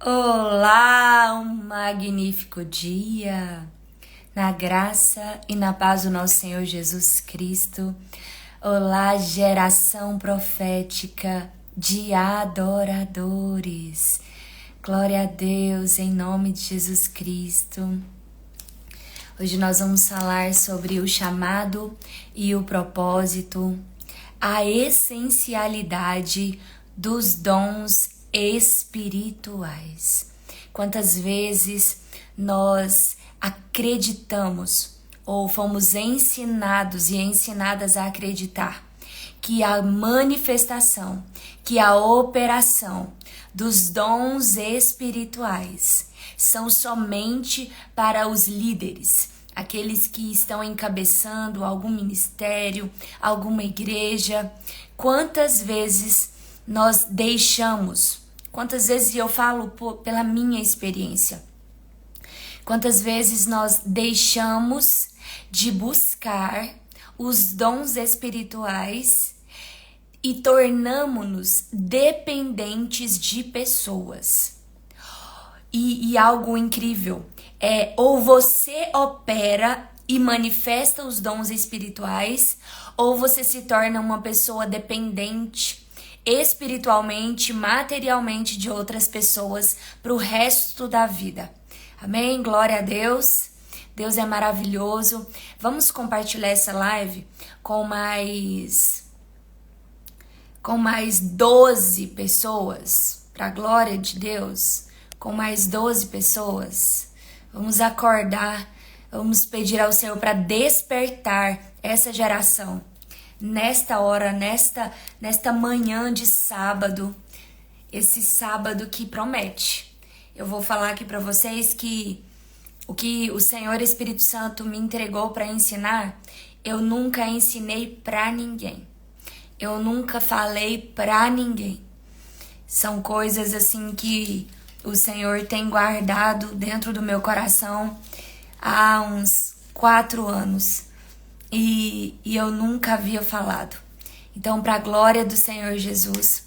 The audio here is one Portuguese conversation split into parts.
Olá, um magnífico dia, na graça e na paz do nosso Senhor Jesus Cristo. Olá, geração profética de adoradores. Glória a Deus, em nome de Jesus Cristo. Hoje nós vamos falar sobre o chamado e o propósito, a essencialidade dos dons espirituais. Quantas vezes nós acreditamos ou fomos ensinados e ensinadas a acreditar que a manifestação, que a operação dos dons espirituais são somente para os líderes, aqueles que estão encabeçando algum ministério, alguma igreja. Quantas vezes nós deixamos, quantas vezes eu falo pela minha experiência, quantas vezes nós deixamos de buscar os dons espirituais e tornamos-nos dependentes de pessoas. E algo incrível é, ou você opera e manifesta os dons espirituais, ou você se torna uma pessoa dependente espiritualmente, materialmente de outras pessoas para o resto da vida. Amém? Glória a Deus. Deus é maravilhoso. Vamos compartilhar essa live com mais 12 pessoas, para a glória de Deus, com mais 12 pessoas. Vamos acordar, vamos pedir ao Senhor para despertar essa geração. Nesta hora, nesta manhã de sábado, esse sábado que promete. Eu vou falar aqui para vocês que o que o Senhor Espírito Santo me entregou para ensinar, eu nunca ensinei para ninguém. Eu nunca falei para ninguém. São coisas assim que o Senhor tem guardado dentro do meu coração há uns 4 anos. E eu nunca havia falado. Então, para a glória do Senhor Jesus.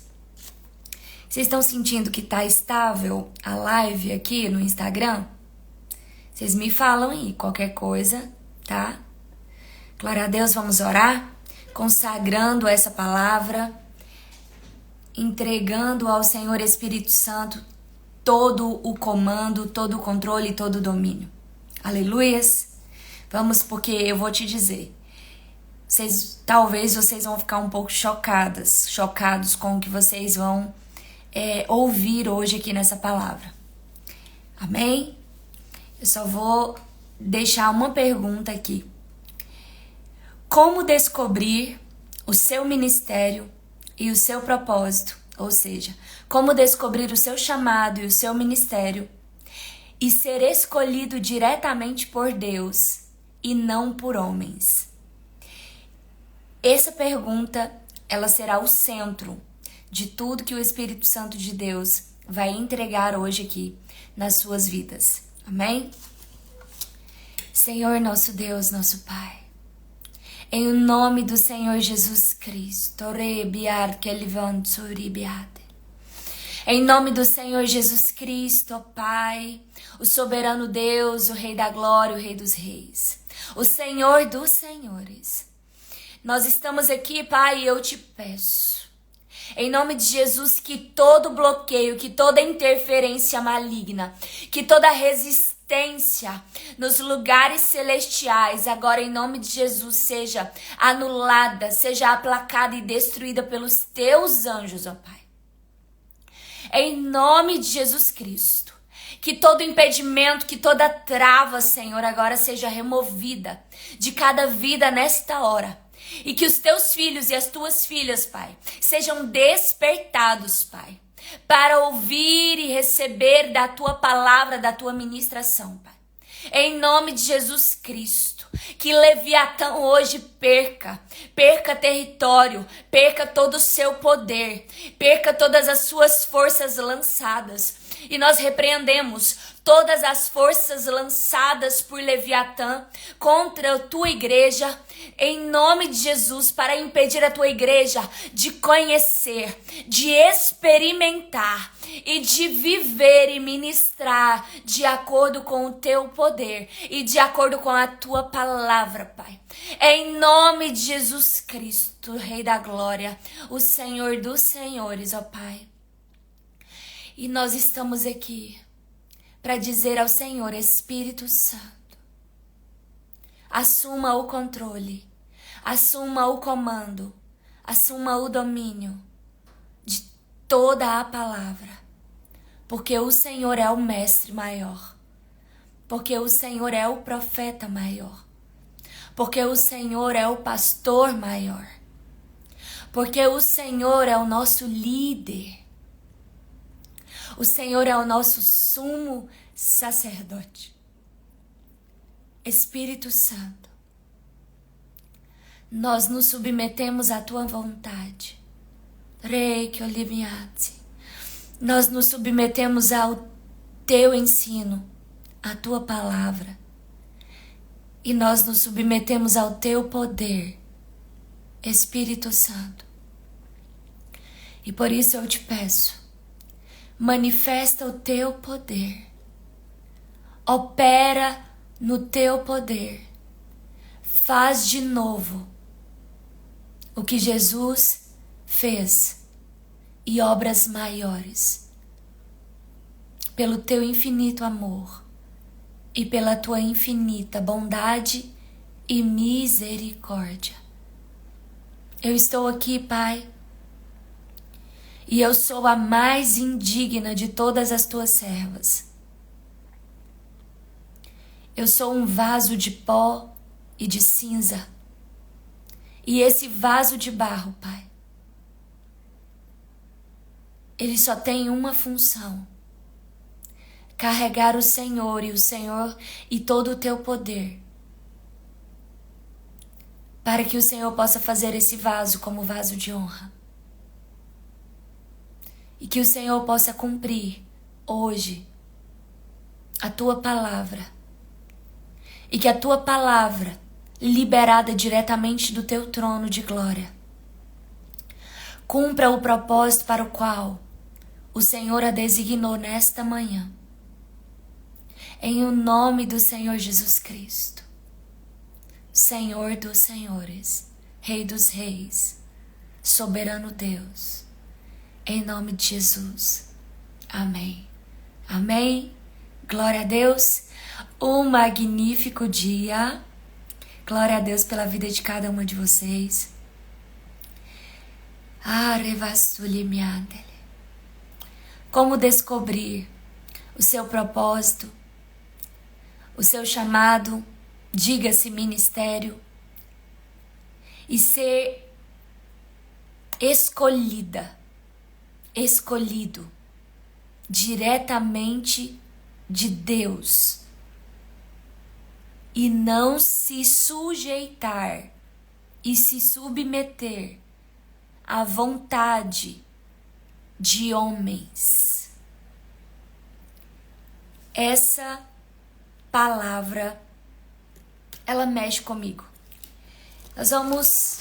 Vocês estão sentindo que tá estável a live aqui no Instagram? Vocês me falam aí, qualquer coisa, tá? Glória a Deus, vamos orar, consagrando essa palavra, entregando ao Senhor Espírito Santo todo o comando, todo o controle e todo o domínio. Aleluias! Vamos, porque eu vou te dizer, talvez vocês vão ficar um pouco chocados com o que vocês vão ouvir hoje aqui nessa palavra. Amém? Eu só vou deixar uma pergunta aqui. Como descobrir o seu ministério e o seu propósito? Ou seja, como descobrir o seu chamado e o seu ministério e ser escolhido diretamente por Deus e não por homens? Essa pergunta, ela será o centro de tudo que o Espírito Santo de Deus vai entregar hoje aqui nas suas vidas. Amém? Senhor, nosso Deus, nosso Pai, em nome do Senhor Jesus Cristo, em nome do Senhor Jesus Cristo, ó Pai, o soberano Deus, o Rei da Glória, o Rei dos Reis, o Senhor dos Senhores. Nós estamos aqui, Pai, e eu te peço, em nome de Jesus, que todo bloqueio, que toda interferência maligna, que toda resistência nos lugares celestiais, agora em nome de Jesus, seja anulada, seja aplacada e destruída pelos teus anjos, ó Pai. Em nome de Jesus Cristo, que todo impedimento, que toda trava, Senhor, agora seja removida de cada vida nesta hora. E que os teus filhos e as tuas filhas, Pai, sejam despertados, Pai, para ouvir e receber da tua palavra, da tua ministração, Pai. Em nome de Jesus Cristo, que Leviatã hoje perca território, perca todo o seu poder, perca todas as suas forças lançadas. E nós repreendemos todas as forças lançadas por Leviatã contra a tua igreja, em nome de Jesus, para impedir a tua igreja de conhecer, de experimentar e de viver e ministrar de acordo com o teu poder e de acordo com a tua palavra, Pai. Em nome de Jesus Cristo, Rei da Glória, o Senhor dos Senhores, ó Pai. E nós estamos aqui para dizer ao Senhor, Espírito Santo, assuma o controle, assuma o comando, assuma o domínio de toda a palavra, porque o Senhor é o mestre maior, porque o Senhor é o profeta maior, porque o Senhor é o pastor maior, porque o Senhor é o nosso líder. O Senhor é o nosso sumo sacerdote. Espírito Santo, nós nos submetemos à tua vontade. Reiki olimiate. Nós nos submetemos ao teu ensino, à tua palavra. E nós nos submetemos ao teu poder, Espírito Santo. E por isso eu te peço, manifesta o teu poder, opera no teu poder, faz de novo o que Jesus fez e obras maiores, pelo teu infinito amor e pela tua infinita bondade e misericórdia. Eu estou aqui, Pai, e eu sou a mais indigna de todas as tuas servas. Eu sou um vaso de pó e de cinza. E esse vaso de barro, Pai, ele só tem uma função: carregar o Senhor e todo o teu poder, para que o Senhor possa fazer esse vaso como vaso de honra. E que o Senhor possa cumprir hoje a tua palavra. E que a tua palavra, liberada diretamente do teu trono de glória, cumpra o propósito para o qual o Senhor a designou nesta manhã. Em o nome do Senhor Jesus Cristo, Senhor dos senhores, Rei dos reis, soberano Deus. Em nome de Jesus. Amém. Amém. Glória a Deus. Um magnífico dia. Glória a Deus pela vida de cada uma de vocês. Como descobrir o seu propósito, o seu chamado, diga-se ministério, e ser escolhido diretamente de Deus e não se sujeitar e se submeter à vontade de homens. Essa palavra, ela mexe comigo. Nós vamos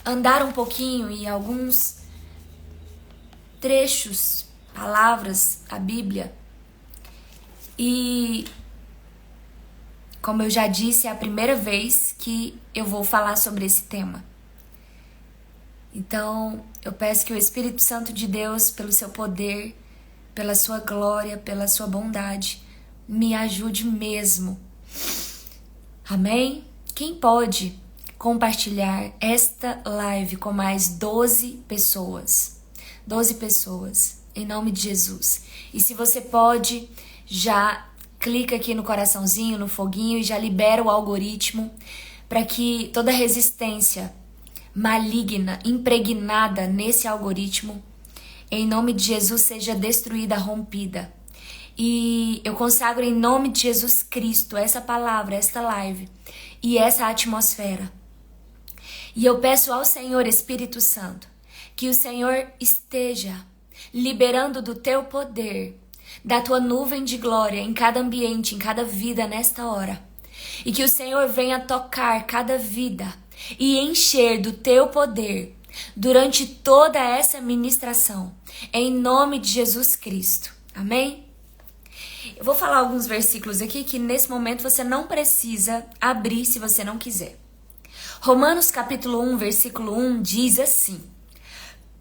andar um pouquinho em alguns trechos, palavras, a Bíblia. E, como eu já disse, é a primeira vez que eu vou falar sobre esse tema. Então, eu peço que o Espírito Santo de Deus, pelo seu poder, pela sua glória, pela sua bondade, me ajude mesmo. Amém? Quem pode compartilhar esta live com mais 12 pessoas? 12 pessoas, em nome de Jesus. E se você pode, já clica aqui no coraçãozinho, no foguinho e já libera o algoritmo para que toda resistência maligna, impregnada nesse algoritmo, em nome de Jesus, seja destruída, rompida. E eu consagro em nome de Jesus Cristo essa palavra, esta live e essa atmosfera. E eu peço ao Senhor, Espírito Santo, que o Senhor esteja liberando do teu poder da tua nuvem de glória em cada ambiente, em cada vida nesta hora. E que o Senhor venha tocar cada vida e encher do teu poder durante toda essa ministração, em nome de Jesus Cristo. Amém? Eu vou falar alguns versículos aqui que nesse momento você não precisa abrir se você não quiser. Romanos capítulo 1, versículo 1 diz assim: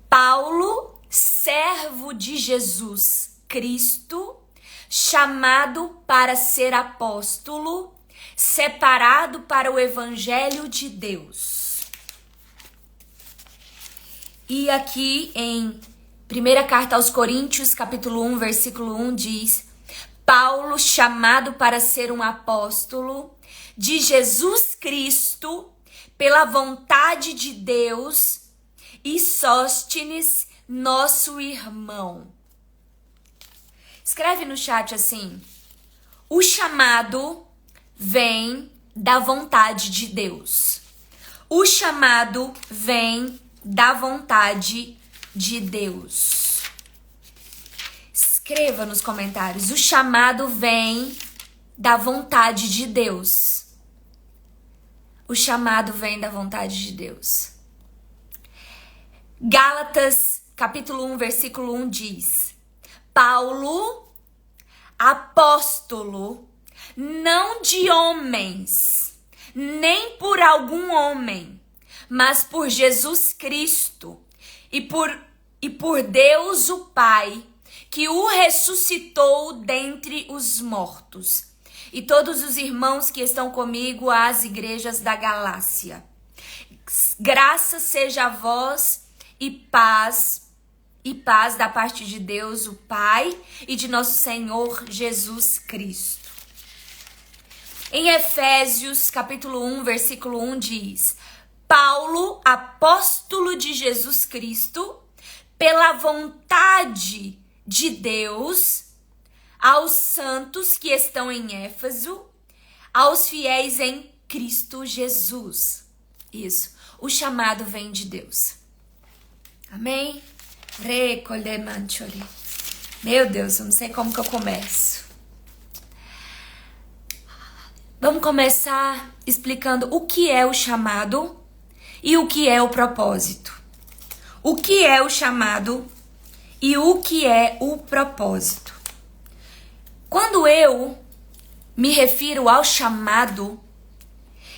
Paulo, servo de Jesus Cristo, chamado para ser apóstolo, separado para o evangelho de Deus. E aqui em 1ª carta aos Coríntios, capítulo 1, versículo 1 diz: Paulo, chamado para ser um apóstolo de Jesus Cristo, pela vontade de Deus, e Sóstenes, nosso irmão. Escreve no chat assim: o chamado vem da vontade de Deus. O chamado vem da vontade de Deus. Escreva nos comentários: o chamado vem da vontade de Deus. O chamado vem da vontade de Deus. Gálatas, capítulo 1, versículo 1 diz: Paulo, apóstolo, não de homens, nem por algum homem, mas por Jesus Cristo e por Deus o Pai, que o ressuscitou dentre os mortos. E todos os irmãos que estão comigo às igrejas da Galácia. Graça seja a vós e paz da parte de Deus, o Pai, e de nosso Senhor Jesus Cristo. Em Efésios, capítulo 1, versículo 1 diz: Paulo, apóstolo de Jesus Cristo, pela vontade de Deus, aos santos que estão em Éfeso, aos fiéis em Cristo Jesus. Isso, o chamado vem de Deus. Amém? Meu Deus, eu não sei como que eu começo. Vamos começar explicando o que é o chamado e o que é o propósito. O que é o chamado e o que é o propósito. Quando eu me refiro ao chamado,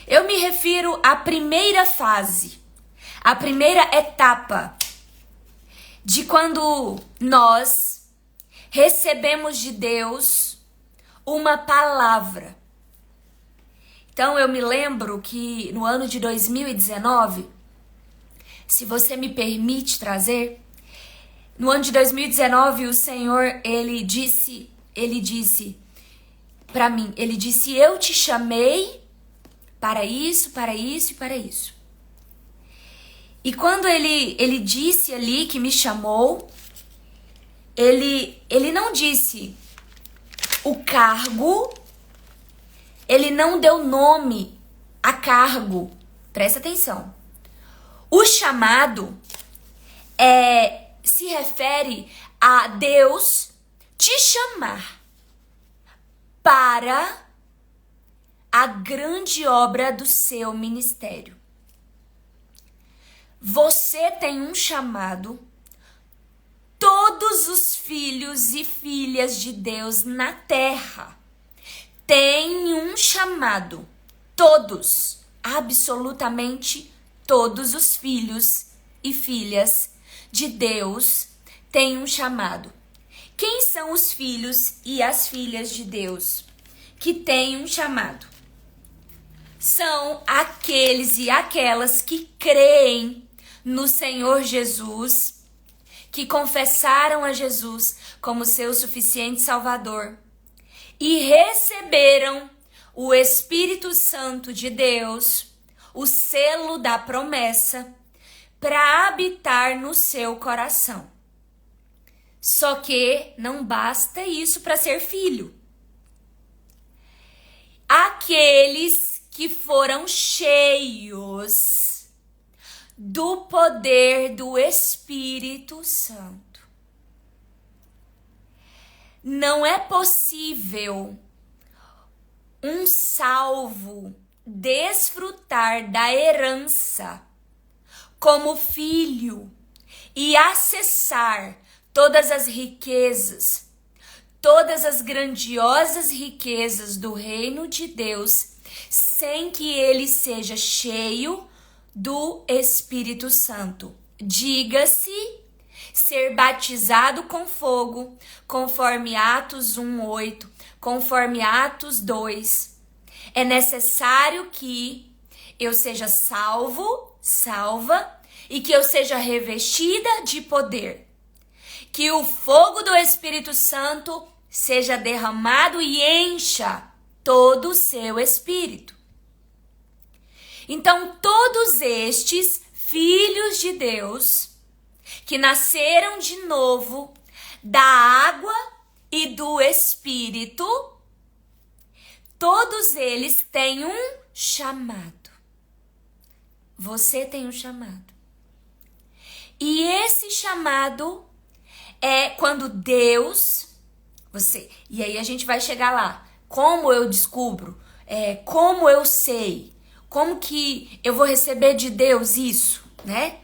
eu me refiro à primeira fase, à primeira etapa de quando nós recebemos de Deus uma palavra. Então eu me lembro que no ano de 2019, se você me permite trazer, no ano de 2019 o Senhor, ele disse para mim, ele disse: eu te chamei para isso, para isso e para isso. E quando ele disse ali que me chamou, ele não disse o cargo, ele não deu nome a cargo. Presta atenção. O chamado se refere a Deus te chamar para a grande obra do seu ministério. Você tem um chamado. Todos os filhos e filhas de Deus na terra têm um chamado. Todos, absolutamente todos os filhos e filhas de Deus têm um chamado. Quem são os filhos e as filhas de Deus que têm um chamado? São aqueles e aquelas que creem no Senhor Jesus, que confessaram a Jesus como seu suficiente Salvador e receberam o Espírito Santo de Deus, o selo da promessa, para habitar no seu coração. Só que não basta isso para ser filho. Aqueles que foram cheios do poder do Espírito Santo. Não é possível um salvo desfrutar da herança como filho e acessar todas as riquezas, todas as grandiosas riquezas do reino de Deus, sem que ele seja cheio do Espírito Santo. Diga-se ser batizado com fogo, conforme Atos 1:8, conforme Atos 2. É necessário que eu seja salva, e que eu seja revestida de poder. Que o fogo do Espírito Santo seja derramado e encha todo o seu espírito. Então, todos estes filhos de Deus, que nasceram de novo da água e do Espírito, todos eles têm um chamado. Você tem um chamado. E esse chamado é quando Deus, e aí a gente vai chegar lá. Como eu descubro? Como eu sei? Como que eu vou receber de Deus isso, né?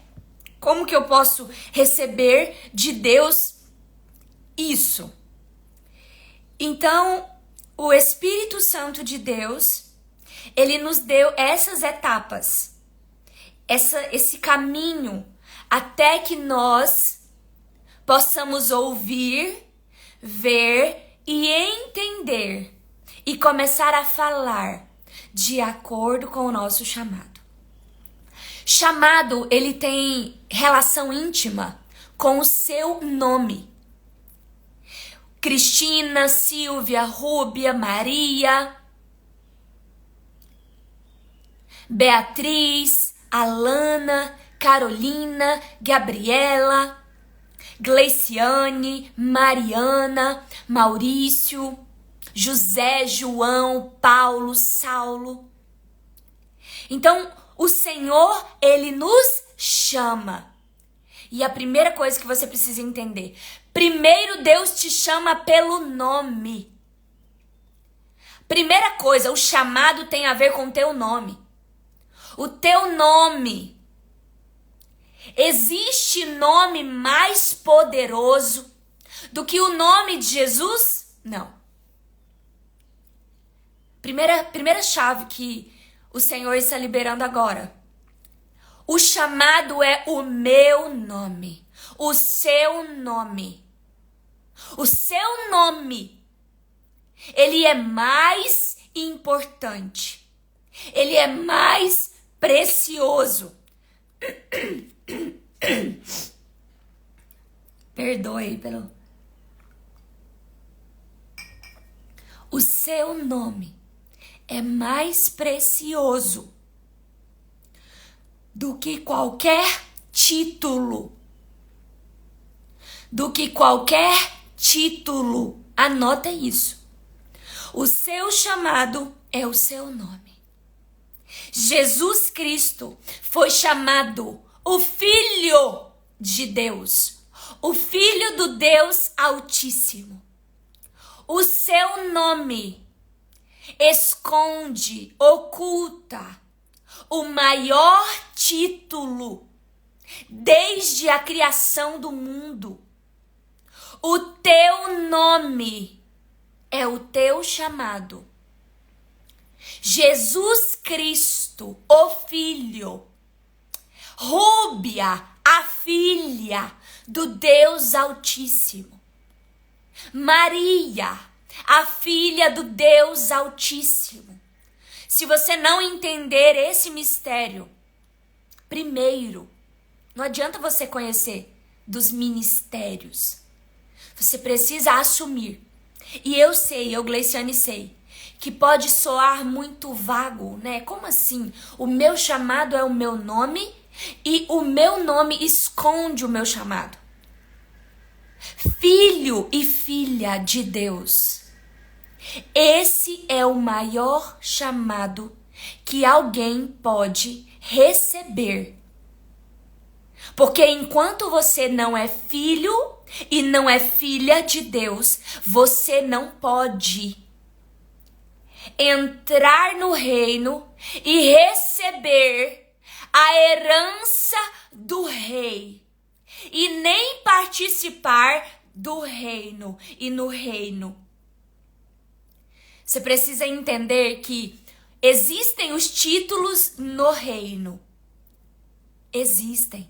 Como que eu posso receber de Deus isso? Então, o Espírito Santo de Deus, ele nos deu essas etapas, esse caminho, até que nós possamos ouvir, ver e entender e começar a falar de acordo com o nosso chamado. Chamado, ele tem relação íntima com o seu nome. Cristina, Silvia, Rúbia, Maria, Beatriz, Alana, Carolina, Gabriela, Gleiciane, Mariana, Maurício, José, João, Paulo, Saulo. Então, o Senhor, ele nos chama. E a primeira coisa que você precisa entender, primeiro Deus te chama pelo nome. Primeira coisa, o chamado tem a ver com o teu nome. O teu nome. Existe nome mais poderoso do que o nome de Jesus? Não. Primeira chave que o Senhor está liberando agora. O chamado é o meu nome. O seu nome. O seu nome. Ele é mais importante. Ele é mais precioso. Perdoe pelo... O seu nome é mais precioso do que qualquer título. Do que qualquer título. Anota isso. O seu chamado é o seu nome. Jesus Cristo foi chamado o Filho de Deus. O Filho do Deus Altíssimo. O seu nome esconde, oculta o maior título desde a criação do mundo. O teu nome é o teu chamado. Jesus Cristo, o Filho. Rúbia, a filha do Deus Altíssimo. Maria, a filha do Deus Altíssimo. Se você não entender esse mistério, primeiro, não adianta você conhecer dos ministérios. Você precisa assumir. E eu sei, eu, Gleiciane, sei, que pode soar muito vago, né? Como assim? O meu chamado é o meu nome e o meu nome esconde o meu chamado. Filho e filha de Deus. Esse é o maior chamado que alguém pode receber. Porque enquanto você não é filho e não é filha de Deus, você não pode entrar no reino e receber a herança do rei e nem participar do reino e no reino. Você precisa entender que existem os títulos no reino. Existem.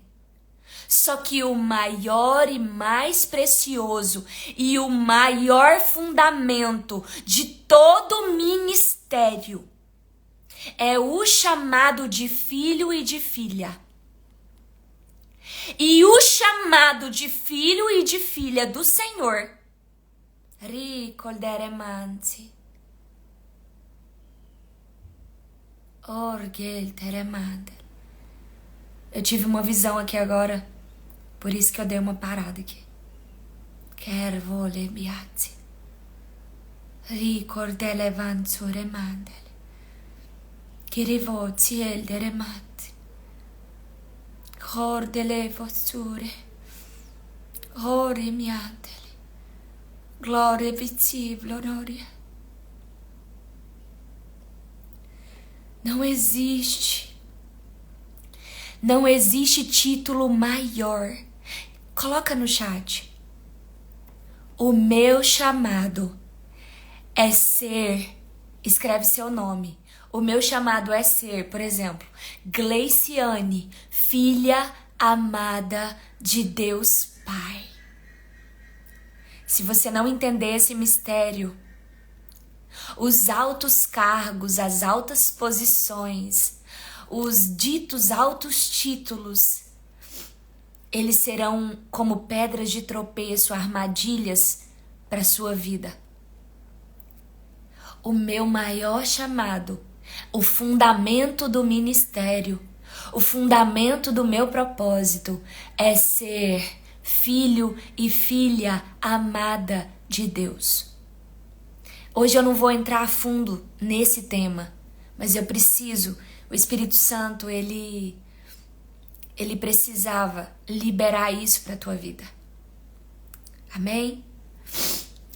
Só que o maior e mais precioso e o maior fundamento de todo ministério é o chamado de filho e de filha. E o chamado de filho e de filha do Senhor, ricorderemansi, orgel teremandel. Eu tive uma visão aqui agora. Por isso que eu dei uma parada aqui. Quer vole biati. Ricordelevanzo remandel. Kirivoti el deremati. Cordele vossure. Ore miandeli. Gloria visibile gloria. Não existe título maior. Coloca no chat. O meu chamado é ser. Escreve seu nome. O meu chamado é ser, por exemplo, Gleiciane, filha amada de Deus Pai. Se você não entender esse mistério, os altos cargos, as altas posições, os ditos altos títulos, eles serão como pedras de tropeço, armadilhas para a sua vida. O meu maior chamado, o fundamento do ministério, o fundamento do meu propósito é ser filho e filha amada de Deus. Hoje eu não vou entrar a fundo nesse tema, mas eu preciso, o Espírito Santo, ele precisava liberar isso para a tua vida. Amém?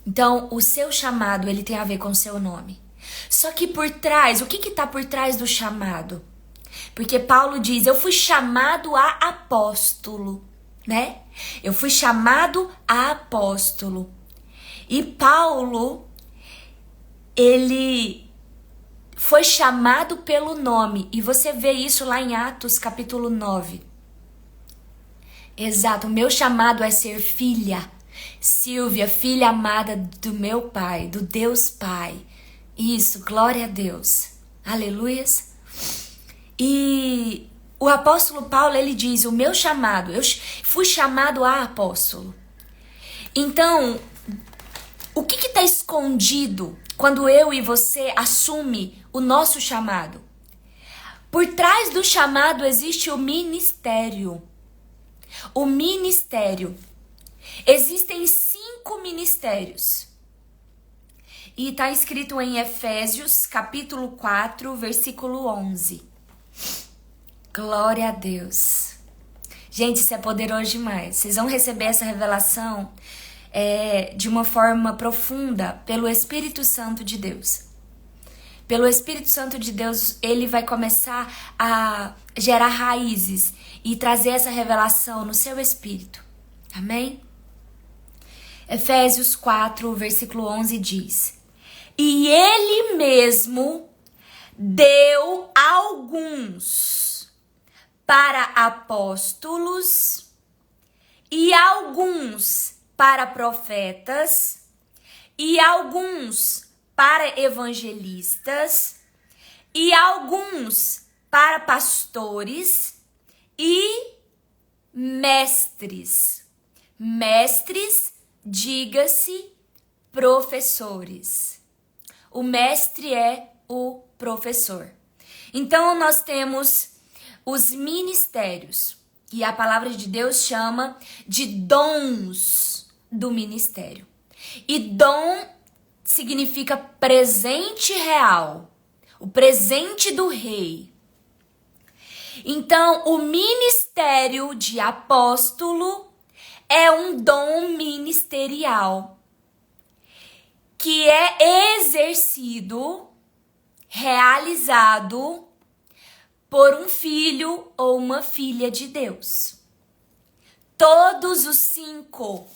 Então, o seu chamado, ele tem a ver com o seu nome. Só que por trás, o que está por trás do chamado? Porque Paulo diz, eu fui chamado a apóstolo, né? Eu fui chamado a apóstolo. E Paulo, ele foi chamado pelo nome. E você vê isso lá em Atos capítulo 9. Exato, o meu chamado é ser filha. Silvia, filha amada do meu Pai, do Deus Pai. Isso, glória a Deus. Aleluias. E o apóstolo Paulo, ele diz, o meu chamado, eu fui chamado a apóstolo. Então, o que está escondido quando eu e você assume o nosso chamado? Por trás do chamado existe o ministério. O ministério. Existem 5 ministérios. E está escrito em Efésios, capítulo 4, versículo 11. Glória a Deus. Gente, isso é poderoso demais. Vocês vão receber essa revelação de uma forma profunda pelo Espírito Santo de Deus. Pelo Espírito Santo de Deus, ele vai começar a gerar raízes e trazer essa revelação no seu espírito. Amém? Efésios 4, versículo 11 diz: E ele mesmo deu alguns para apóstolos e alguns para profetas e alguns para evangelistas e alguns para pastores e mestres. Mestres, diga-se, professores. O mestre é o professor. Então, nós temos os ministérios, que a palavra de Deus chama de dons do ministério. E dom significa presente real, o presente do rei. Então, o ministério de apóstolo é um dom ministerial que é exercido, realizado por um filho ou uma filha de Deus. Todos os cinco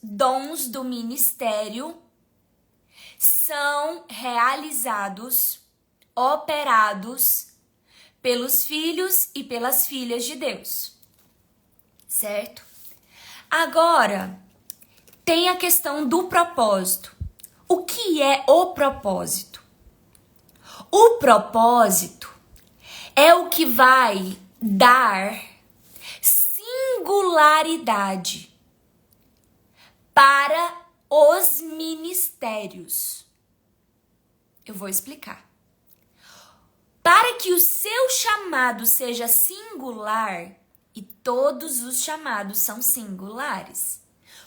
dons do ministério são realizados, operados pelos filhos e pelas filhas de Deus, certo? Agora, tem a questão do propósito. O que é o propósito? O propósito é o que vai dar singularidade para os ministérios. Eu vou explicar. Para que o seu chamado seja singular, e todos os chamados são singulares.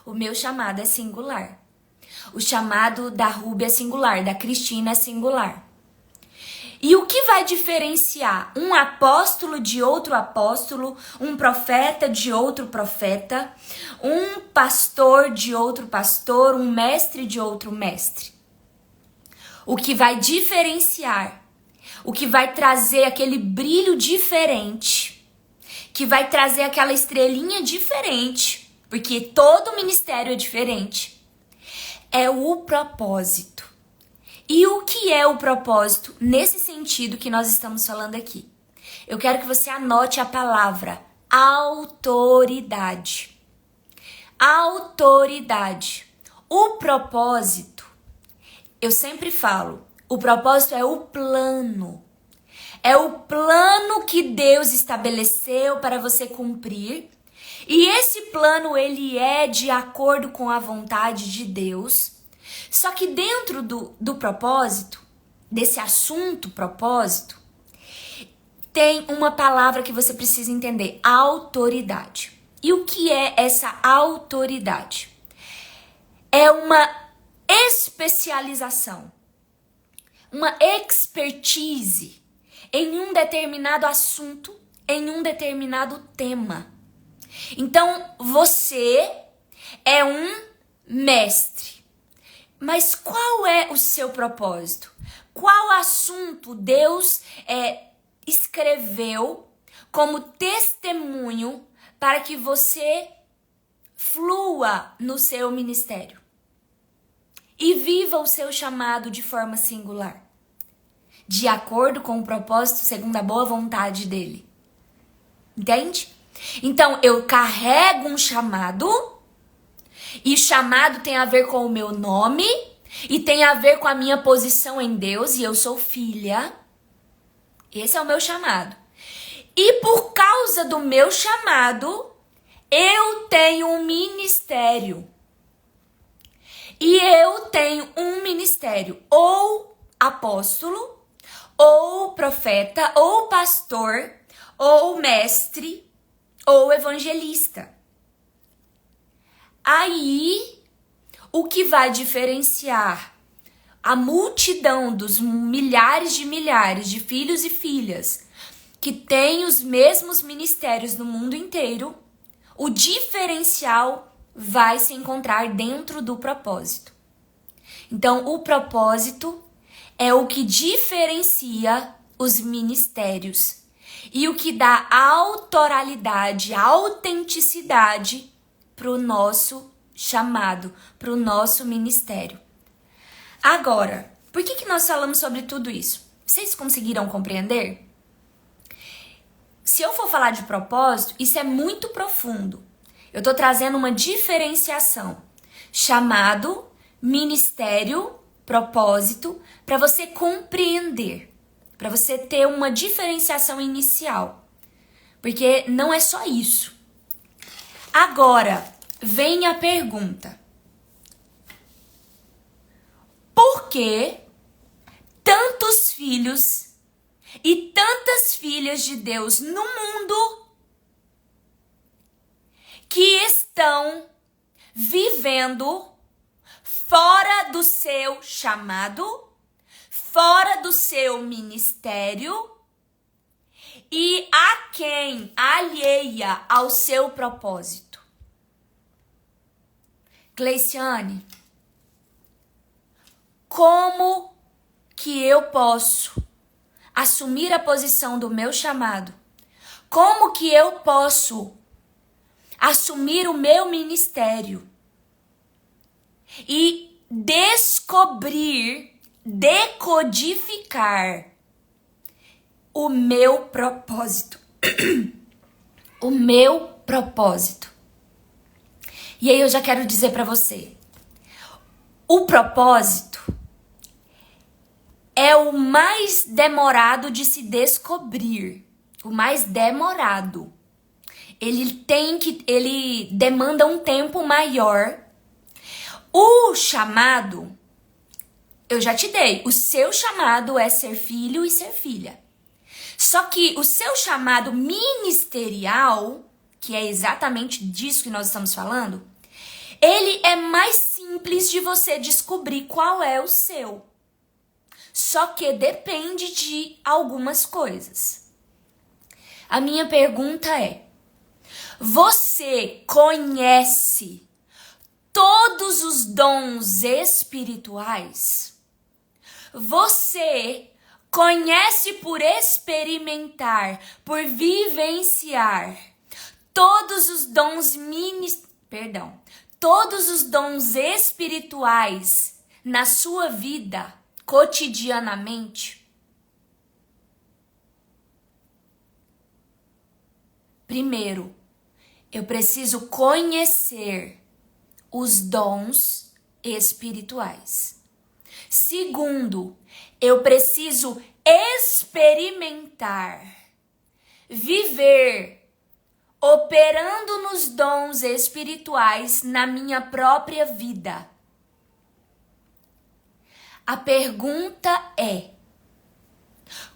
O meu chamado é singular. O chamado da Ruby é singular, da Cristina é singular. E o que vai diferenciar um apóstolo de outro apóstolo, um profeta de outro profeta, um pastor de outro pastor, um mestre de outro mestre? O que vai diferenciar, o que vai trazer aquele brilho diferente, que vai trazer aquela estrelinha diferente, porque todo ministério é diferente, é o propósito. E o que é o propósito nesse sentido que nós estamos falando aqui? Eu quero que você anote a palavra autoridade. Autoridade. O propósito, eu sempre falo, o propósito é o plano. É o plano que Deus estabeleceu para você cumprir. E esse plano, ele é de acordo com a vontade de Deus. Só que dentro do propósito, desse assunto propósito, tem uma palavra que você precisa entender, autoridade. E o que é essa autoridade? É uma especialização, uma expertise em um determinado assunto, em um determinado tema. Então, você é um mestre. Mas qual é o seu propósito? Qual assunto Deus escreveu como testemunho para que você flua no seu ministério e viva o seu chamado de forma singular, de acordo com o propósito, segundo a boa vontade dele? Entende? Então, eu carrego um chamado, e chamado tem a ver com o meu nome, e tem a ver com a minha posição em Deus, e eu sou filha. Esse é o meu chamado. E por causa do meu chamado, eu tenho um ministério. E eu tenho um ministério, ou apóstolo, ou profeta, ou pastor, ou mestre, ou evangelista. Aí, o que vai diferenciar a multidão dos milhares de filhos e filhas que têm os mesmos ministérios no mundo inteiro, o diferencial vai se encontrar dentro do propósito. Então, o propósito é o que diferencia os ministérios e o que dá autoralidade, autenticidade para o nosso chamado, para o nosso ministério. Agora, por que nós falamos sobre tudo isso? Vocês conseguiram compreender? Se eu for falar de propósito, isso é muito profundo. Eu estou trazendo uma diferenciação. Chamado, ministério, propósito, para você compreender. Para você ter uma diferenciação inicial. Porque não é só isso. Agora, vem a pergunta. Por que tantos filhos e tantas filhas de Deus no mundo que estão vivendo fora do seu chamado, fora do seu ministério e a quem alheia ao seu propósito. Gleiciane, como que eu posso assumir a posição do meu chamado? Como que eu posso assumir o meu ministério e descobrir, decodificar o meu propósito? O meu propósito. E aí eu já quero dizer para você, o propósito é o mais demorado de se descobrir, o mais demorado. Ele demanda um tempo maior. O chamado, eu já te dei, o seu chamado é ser filho e ser filha. Só que o seu chamado ministerial, que é exatamente disso que nós estamos falando, ele é mais simples de você descobrir qual é o seu. Só que depende de algumas coisas. A minha pergunta é: você conhece todos os dons espirituais? Você conhece por experimentar, por vivenciar todos os dons todos os dons espirituais na sua vida cotidianamente? Primeiro, eu preciso conhecer os dons espirituais. Segundo, eu preciso experimentar, viver, operando nos dons espirituais na minha própria vida. A pergunta é: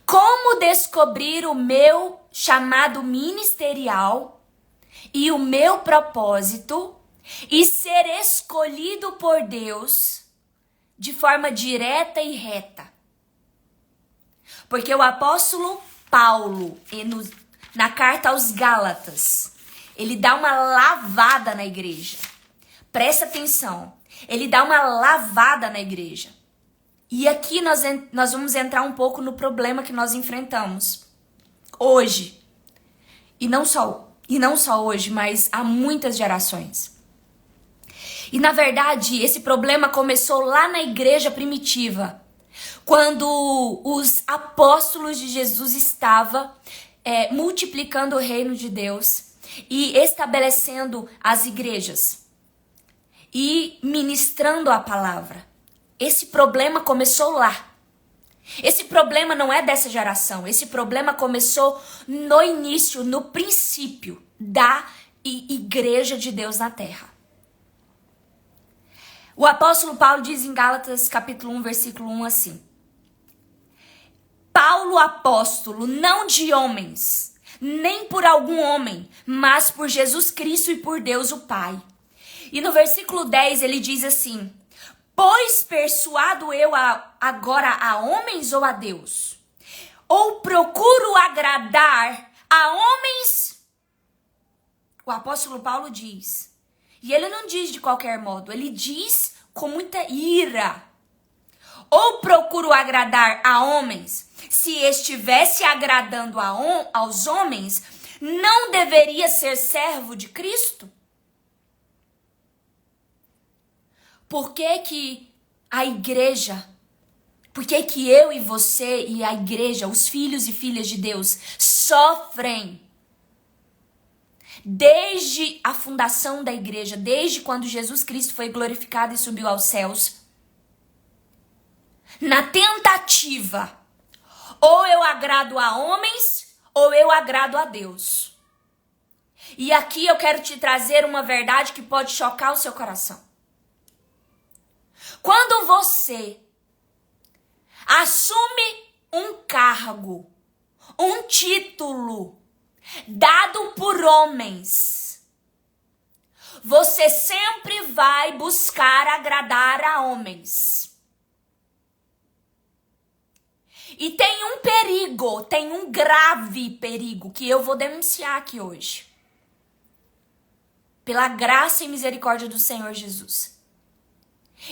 como descobrir o meu chamado ministerial e o meu propósito e ser escolhido por Deus de forma direta e reta? Porque o apóstolo Paulo, na carta aos Gálatas, ele dá uma lavada na igreja. Presta atenção. Ele dá uma lavada na igreja. E aqui nós vamos entrar um pouco no problema que nós enfrentamos hoje. E não só hoje, mas há muitas gerações. E na verdade, esse problema começou lá na igreja primitiva, quando os apóstolos de Jesus estavam multiplicando o reino de Deus e estabelecendo as igrejas e ministrando a palavra. Esse problema começou lá. Esse problema não é dessa geração. Esse problema começou no início, no princípio da igreja de Deus na terra. O apóstolo Paulo diz em Gálatas capítulo 1, versículo 1 assim: Paulo, apóstolo, não de homens, nem por algum homem, mas por Jesus Cristo e por Deus o Pai. E no versículo 10 ele diz assim: pois persuado eu agora a homens ou a Deus? Ou procuro agradar a homens? O apóstolo Paulo diz. E ele não diz de qualquer modo, ele diz com muita ira. Ou procuro agradar a homens? Se estivesse agradando aos homens, não deveria ser servo de Cristo? Por que a igreja, por que eu e você e a igreja, os filhos e filhas de Deus, sofrem desde a fundação da igreja, desde quando Jesus Cristo foi glorificado e subiu aos céus, na tentativa, ou eu agrado a homens, ou eu agrado a Deus. E aqui eu quero te trazer uma verdade que pode chocar o seu coração. Quando você assume um cargo, um título dado por homens, você sempre vai buscar agradar a homens. E tem um perigo, tem um grave perigo que eu vou denunciar aqui hoje. Pela graça e misericórdia do Senhor Jesus.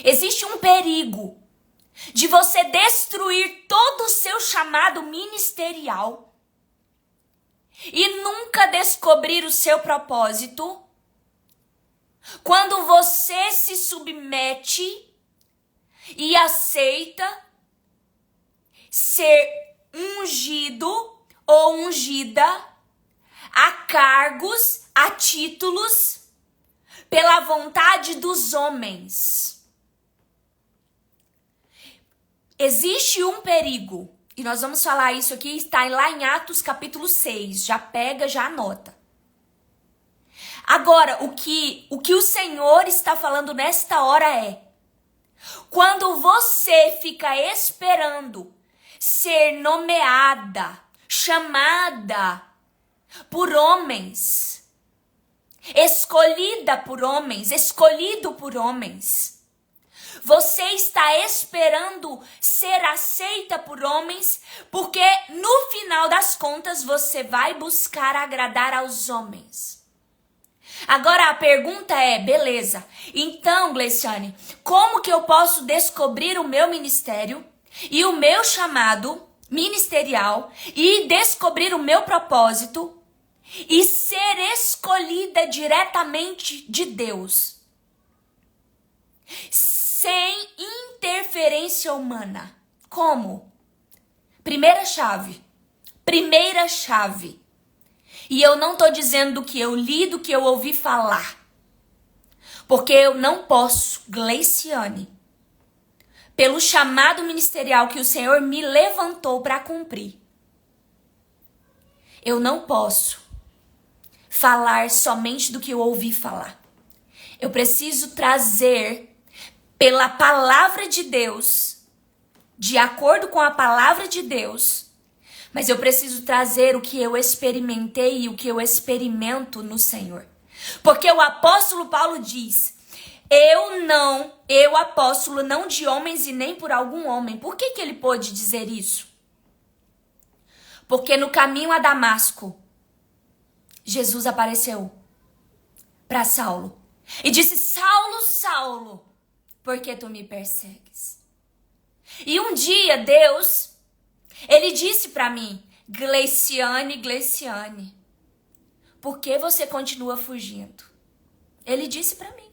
Existe um perigo de você destruir todo o seu chamado ministerial e nunca descobrir o seu propósito quando você se submete e aceita ser ungido ou ungida a cargos, a títulos, pela vontade dos homens. Existe um perigo, e nós vamos falar isso aqui, está lá em Atos capítulo 6, já pega, já anota. Agora, o que o Senhor está falando nesta hora é, quando você fica esperando ser nomeada, chamada por homens, escolhida por homens, escolhido por homens, você está esperando ser aceita por homens, porque no final das contas você vai buscar agradar aos homens. Agora a pergunta é, beleza, então Gleiciane, como que eu posso descobrir o meu ministério e o meu chamado ministerial e descobrir o meu propósito e ser escolhida diretamente de Deus, sem interferência humana? Como? Primeira chave. E eu não tô dizendo do que eu li, do que eu ouvi falar. Porque eu não posso, Gleiciane, pelo chamado ministerial que o Senhor me levantou para cumprir, eu não posso falar somente do que eu ouvi falar. Eu preciso trazer pela palavra de Deus, de acordo com a palavra de Deus, mas eu preciso trazer o que eu experimentei e o que eu experimento no Senhor. Porque o apóstolo Paulo diz, eu apóstolo, não de homens e nem por algum homem. Por que ele pôde dizer isso? Porque no caminho a Damasco, Jesus apareceu para Saulo e disse, Saulo, Saulo, por que tu me persegues? E um dia Deus, ele disse para mim, Gleiciane, Gleiciane, por que você continua fugindo? Ele disse para mim.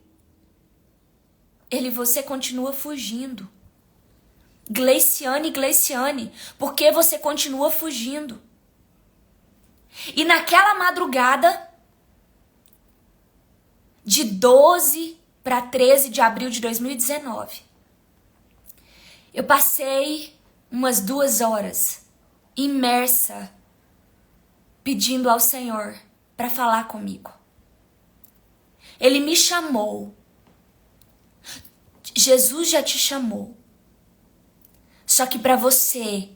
Você continua fugindo. Gleiciane, Gleiciane, por que você continua fugindo? E naquela madrugada, de 12 para 13 de abril de 2019, eu passei umas 2 horas imersa, pedindo ao Senhor para falar comigo. Ele me chamou. Jesus já te chamou. Só que para você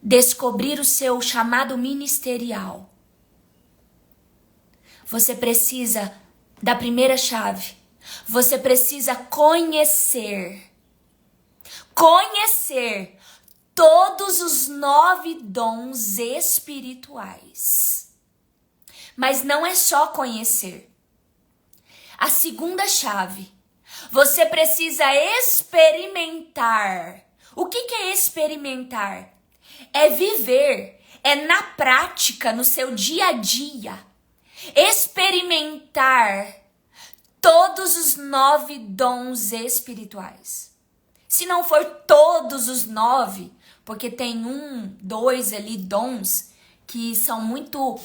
descobrir o seu chamado ministerial, você precisa da primeira chave. Você precisa conhecer todos os 9 dons espirituais. Mas não é só conhecer. A segunda chave, você precisa experimentar. O que é experimentar? É viver, é na prática, no seu dia a dia. Experimentar todos os 9 dons espirituais. Se não for todos os 9, porque tem 1, 2 ali dons que são muito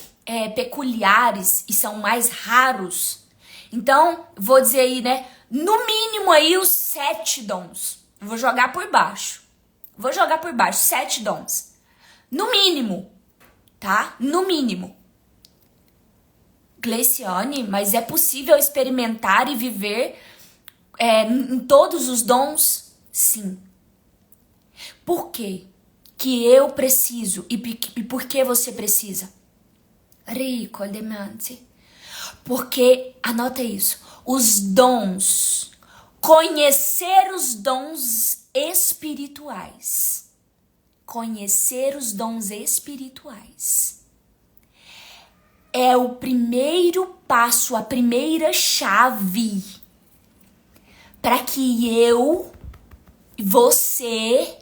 peculiares e são mais raros. Então, vou dizer aí, né? No mínimo aí os 7 dons. Vou jogar por baixo. 7 dons. No mínimo, tá? No mínimo. Gleiciane, mas é possível experimentar e viver em todos os dons? Sim. Por quê que eu preciso e por que você precisa? Rico demante. Porque, anota isso, os dons, conhecer os dons espirituais conhecer os dons espirituais. É o primeiro passo, a primeira chave para que eu, você,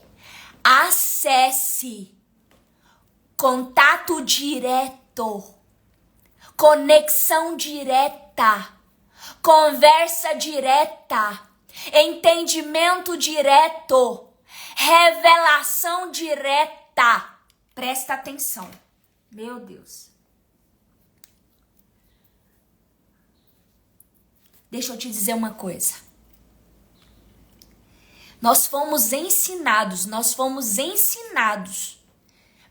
acesse contato direto, conexão direta, conversa direta, entendimento direto, revelação direta. Presta atenção. Meu Deus. Deixa eu te dizer uma coisa. Nós fomos ensinados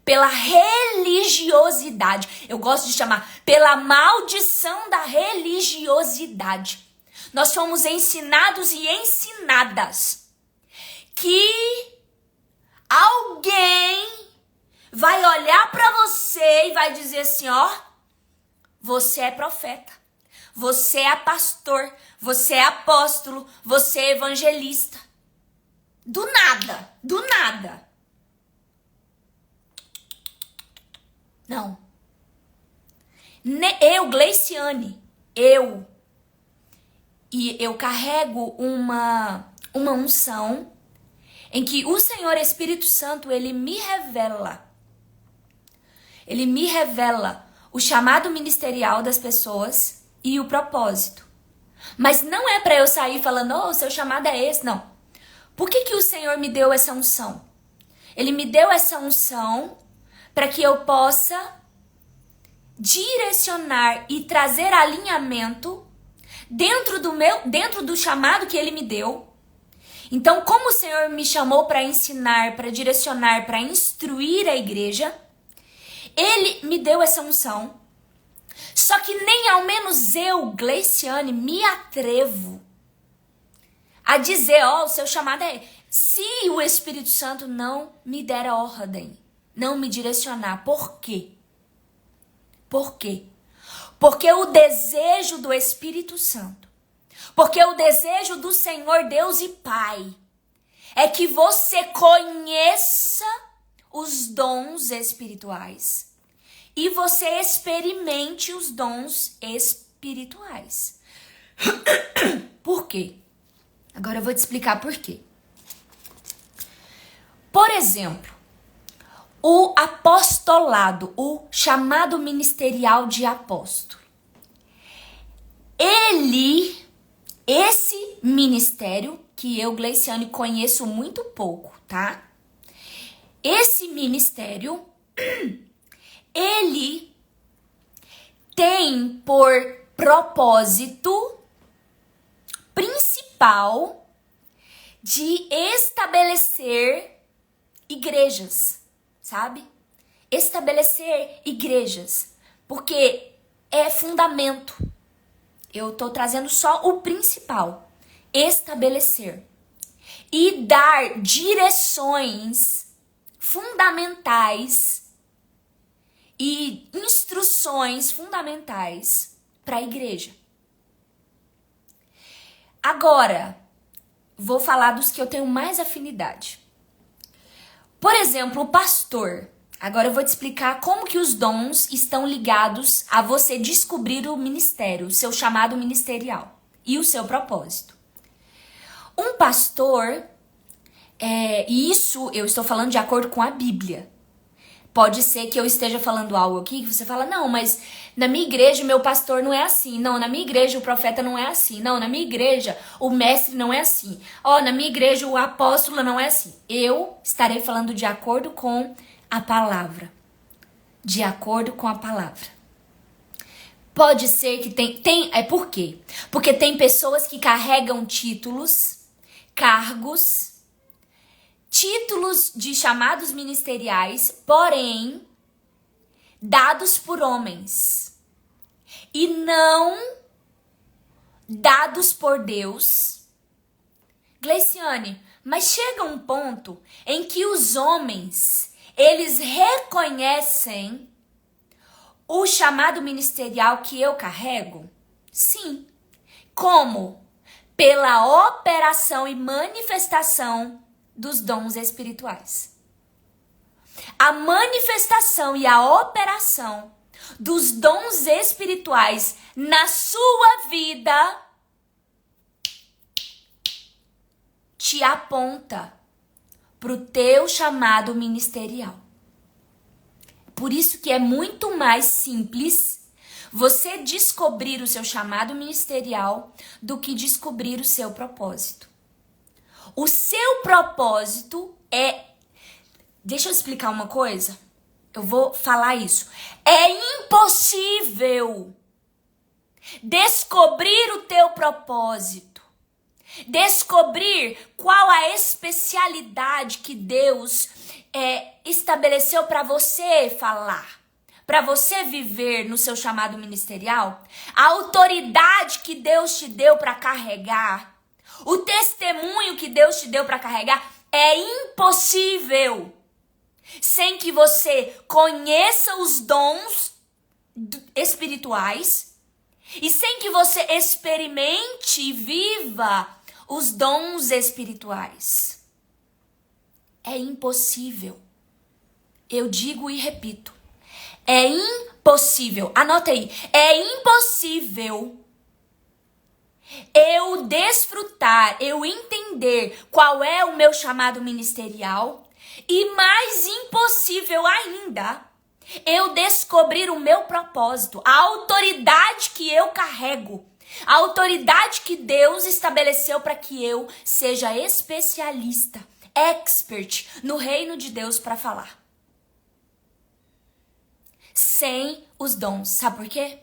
pela religiosidade. Eu gosto de chamar pela maldição da religiosidade. Nós fomos ensinados e ensinadas que alguém vai olhar para você e vai dizer assim, ó, você é profeta, você é pastor, você é apóstolo, você é evangelista. Do nada, do nada. Não. Eu, Gleiciane, eu carrego uma unção em que o Senhor Espírito Santo, ele me revela o chamado ministerial das pessoas e o propósito. Mas não é para eu sair falando, oh, o seu chamado é esse, não. Por que o Senhor me deu essa unção? Ele me deu essa unção para que eu possa direcionar e trazer alinhamento dentro do chamado que ele me deu. Então, como o Senhor me chamou para ensinar, para direcionar, para instruir a igreja, ele me deu essa unção. Só que nem ao menos eu, Gleiciane, me atrevo a dizer, ó, o seu chamado é... Se o Espírito Santo não me der a ordem, não me direcionar. Por quê? Por quê? Porque o desejo do Espírito Santo, porque o desejo do Senhor Deus e Pai é que você conheça os dons espirituais e você experimente os dons espirituais. Por quê? Agora eu vou te explicar por quê. Por exemplo, o apostolado, o chamado ministerial de apóstolo. Esse ministério, que eu, Gleiciane, conheço muito pouco, tá? Esse ministério, ele tem por propósito principal de estabelecer igrejas, sabe? Estabelecer igrejas, porque é fundamento. Eu tô trazendo só o principal. Estabelecer. E dar direções fundamentais e instruções fundamentais para a igreja. Agora, vou falar dos que eu tenho mais afinidade. Por exemplo, o pastor. Agora eu vou te explicar como que os dons estão ligados a você descobrir o ministério, o seu chamado ministerial e o seu propósito. Um pastor, isso eu estou falando de acordo com a Bíblia. Pode ser que eu esteja falando algo aqui que você fala, não, mas na minha igreja meu pastor não é assim. Não, na minha igreja o profeta não é assim. Não, na minha igreja o mestre não é assim. Ó, na minha igreja o apóstolo não é assim. Eu estarei falando de acordo com a palavra. De acordo com a palavra. Pode ser que por quê? Porque tem pessoas que carregam títulos, cargos, títulos de chamados ministeriais, porém, dados por homens e não dados por Deus. Gleiciane, mas chega um ponto em que os homens, eles reconhecem o chamado ministerial que eu carrego? Sim. Como? Pela operação e manifestação dos dons espirituais. a manifestação e a operação dos dons espirituais na sua vida te aponta para o teu chamado ministerial. Por isso que é muito mais simples você descobrir o seu chamado ministerial do que descobrir o seu propósito. O seu propósito é... Deixa eu explicar uma coisa. Eu vou falar isso. É impossível descobrir o teu propósito. Descobrir qual a especialidade que Deus estabeleceu para você falar, para você viver no seu chamado ministerial, a autoridade que Deus te deu para carregar, o testemunho que Deus te deu para carregar, é impossível sem que você conheça os dons espirituais e sem que você experimente e viva os dons espirituais. É impossível. Eu digo e repito. É impossível. Anota aí. É impossível eu desfrutar, eu entender qual é o meu chamado ministerial e mais impossível ainda, eu descobrir o meu propósito, a autoridade que eu carrego, a autoridade que Deus estabeleceu para que eu seja especialista, expert no reino de Deus para falar. Sem os dons. Sabe por quê?